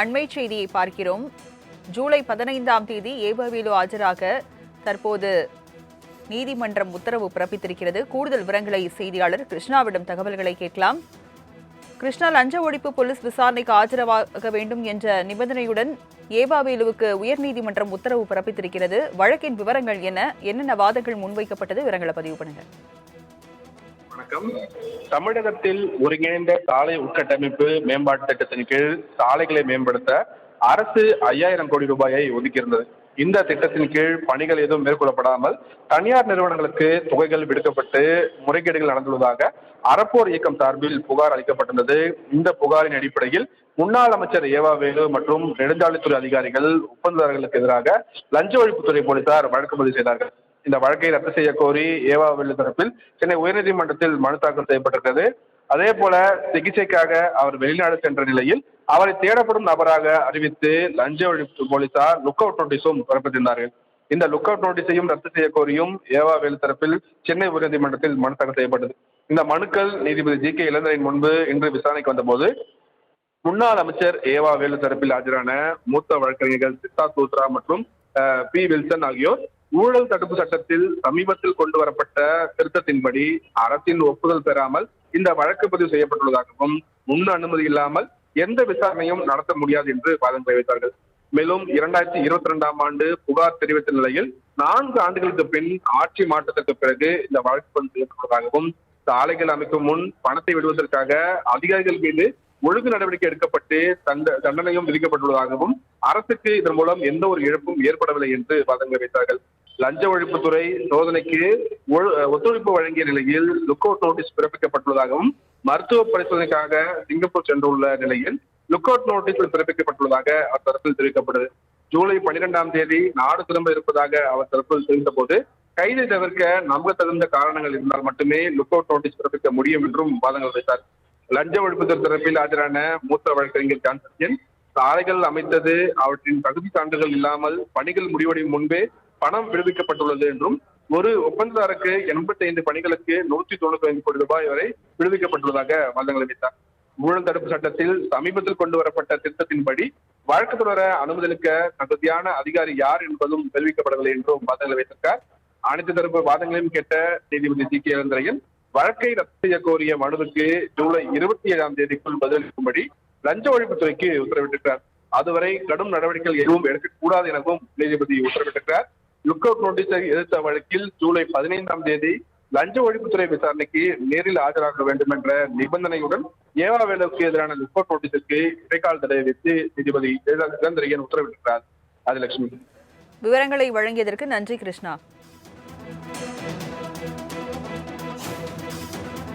அண்மை செய்தியை பார்க்கிறோம். ஜூலை 15ஆம் தேதி ஏவாவேலு ஆஜராக தற்போது நீதிமன்றம் உத்தரவு பிறப்பித்திருக்கிறது. கூடுதல் விவரங்களை செய்தியாளர் கிருஷ்ணாவிடம் தகவல்களை கேட்கலாம். கிருஷ்ணா, லஞ்ச ஒழிப்பு போலீஸ் விசாரணைக்கு ஆஜராக வேண்டும் என்ற நிபந்தனையுடன் ஏவாவேலுவுக்கு உயர்நீதிமன்றம் உத்தரவு பிறப்பித்திருக்கிறது. வழக்கின் விவரங்கள் என்னென்ன வாதங்கள் முன்வைக்கப்பட்டது? விவரங்களை பதிவு பண்ணுங்க. வணக்கம். தமிழகத்தில் ஒருங்கிணைந்த சாலை உட்கட்டமைப்பு மேம்பாட்டு திட்டத்தின் கீழ் சாலைகளை மேம்படுத்த அரசு 5000 கோடி ரூபாயை ஒதுக்கியிருந்தது. இந்த திட்டத்தின் கீழ் பணிகள் எதுவும் மேற்கொள்ளப்படாமல் தனியார் நிறுவனங்களுக்கு தொகைகள் விடுக்கப்பட்டு முறைகேடுகள் நடந்துள்ளதாக அறப்போர் இயக்கம் சார்பில் புகார் அளிக்கப்பட்டிருந்தது. இந்த புகாரின் அடிப்படையில் முன்னாள் அமைச்சர் ஏவாவேலு மற்றும் நெடுஞ்சாலைத்துறை அதிகாரிகள் ஒப்பந்ததாரர்களுக்கு எதிராக லஞ்ச ஒழிப்புத்துறை போலீசார் வழக்கு பதிவு செய்தார்கள். இந்த வழக்கை ரத்து செய்ய கோரி ஏவாவேலு தரப்பில் சென்னை உயர்நீதிமன்றத்தில் மனு தாக்கல் செய்யப்பட்டிருக்கிறது. அதே போல சிகிச்சைக்காக அவர் வெளிநாடு சென்ற நிலையில் அவரை தேடப்படும் நபராக அறிவித்து லஞ்ச ஒழிப்பு போலீசார் லுக் அவுட் நோட்டீஸும் பிறப்பித்திருந்தார்கள். இந்த லுக் அவுட் நோட்டீஸையும் ரத்து செய்ய கோரியும் ஏவாவேலு தரப்பில் சென்னை உயர்நீதிமன்றத்தில் மனு தாக்கல் செய்யப்பட்டது. இந்த மனுக்கள் நீதிபதி ஜி.கே. இளந்திரன் முன்பு இன்று விசாரணைக்கு வந்தபோது முன்னாள் அமைச்சர் ஏவாவேலு தரப்பில் ஆஜரான மூத்த வழக்கறிஞர்கள் சித்தார்த் லூத்ரா மற்றும் பி. வில்சன் ஆகியோர் ஊழல் தடுப்பு சட்டத்தில் சமீபத்தில் கொண்டு வரப்பட்ட திருத்தத்தின்படி அரசின் ஒப்புதல் பெறாமல் இந்த வழக்கு பதிவு செய்யப்பட்டுள்ளதாகவும் முன் அனுமதி இல்லாமல் எந்த விசாரணையும் நடத்த முடியாது என்று வாதம் தெரிவித்தார்கள். மேலும் 2022ஆம் ஆண்டு புகார் தெரிவித்த நிலையில் 4 ஆண்டுகளுக்கு பின் ஆட்சி மாற்றத்திற்கு பிறகு இந்த வழக்கு பதிவு செய்யப்பட்டுள்ளதாகவும் சாலைகள் அமைக்கும் முன் பணத்தை விடுவதற்காக அதிகாரிகள் மீது ஒழுங்கு நடவடிக்கை எடுக்கப்பட்டு தண்டனையும் விதிக்கப்பட்டுள்ளதாகவும் அரசுக்கு இதன் மூலம் எந்த ஒரு இழப்பும் ஏற்படவில்லை என்று வாதங்களை வைத்தார்கள். லஞ்ச ஒழிப்புத்துறை சோதனைக்கு ஒத்துழைப்பு வழங்கிய நிலையில் லுக் அவுட் நோட்டீஸ் பிறப்பிக்கப்பட்டுள்ளதாகவும் மருத்துவ பரிசோதனைக்காக சிங்கப்பூர் சென்றுள்ள நிலையில் லுக் அவுட் நோட்டீஸ் பிறப்பிக்கப்பட்டுள்ளதாக அவர் தரப்பில் தெரிவிக்கப்பட்டது. ஜூலை 12ஆம் தேதி நாடு திரும்ப இருப்பதாக அவர் தரப்பில் தெரிவித்த போது கைதை தவிர்க்க நம்பத்தகுந்த காரணங்கள் இருந்தால் மட்டுமே லுக் அவுட் நோட்டீஸ் பிறப்பிக்க முடியும் என்றும் வாதங்கள் வைத்தார். லஞ்ச ஒழிப்புத்துறை தரப்பில் ஆஜரான மூத்த வழக்கறிஞர் கான்ஸ்டன்டின் சாலைகள் அமைத்தது அவற்றின் தகுதி சான்றுகள் இல்லாமல் பணிகள் முடிவடையும் முன்பே பணம் விடுவிக்கப்பட்டுள்ளது என்றும் ஒரு ஒப்பந்ததாரருக்கு 85 பணிகளுக்கு 195 கோடி ரூபாய் வரை விடுவிக்கப்பட்டுள்ளதாக வாதங்களை வைத்தார். ஊழல் தடுப்பு சட்டத்தில் சமீபத்தில் கொண்டு வரப்பட்ட திருத்தத்தின்படி வழக்கு தொடர அனுமதிக்க தகுதியான அதிகாரி யார் என்பதும் தெரிவிக்கப்படவில்லை என்றும் வாதங்களை வைத்திருக்கார். அனைத்து தரப்பு வாதங்களையும் கேட்ட நீதிபதி ஜி.கே. இளந்திரன் வழக்கை ரத்து செய்ய கோரிய மனுவுக்கு ஜூலை 27ஆம் தேதிக்குள் பதிலளிக்கும்படி லஞ்ச ஒழிப்புத்துறைக்கு உத்தரவிட்டிருக்கிறார். அதுவரை கடும் நடவடிக்கைகள் எதுவும் எடுக்கக்கூடாது எனவும் நீதிபதி உத்தரவிட்டிருக்கிறார். லுக் அவுட் நோட்டீஸை எதிர்த்த வழக்கில் ஜூலை 15ஆம் தேதி லஞ்ச ஒழிப்புத்துறை விசாரணைக்கு நேரில் ஆஜராக வேண்டும் என்ற நிபந்தனையுடன் ஏவாவேலுவுக்கு எதிரான லுக் அவுட் நோட்டீஸுக்கு இடைக்கால தடை வைத்து நீதிபதி இளந்திரன் உத்தரவிட்டிருக்கிறார். ஆதிலட்சுமி, விவரங்களை வழங்கியதற்கு நன்றி கிருஷ்ணா.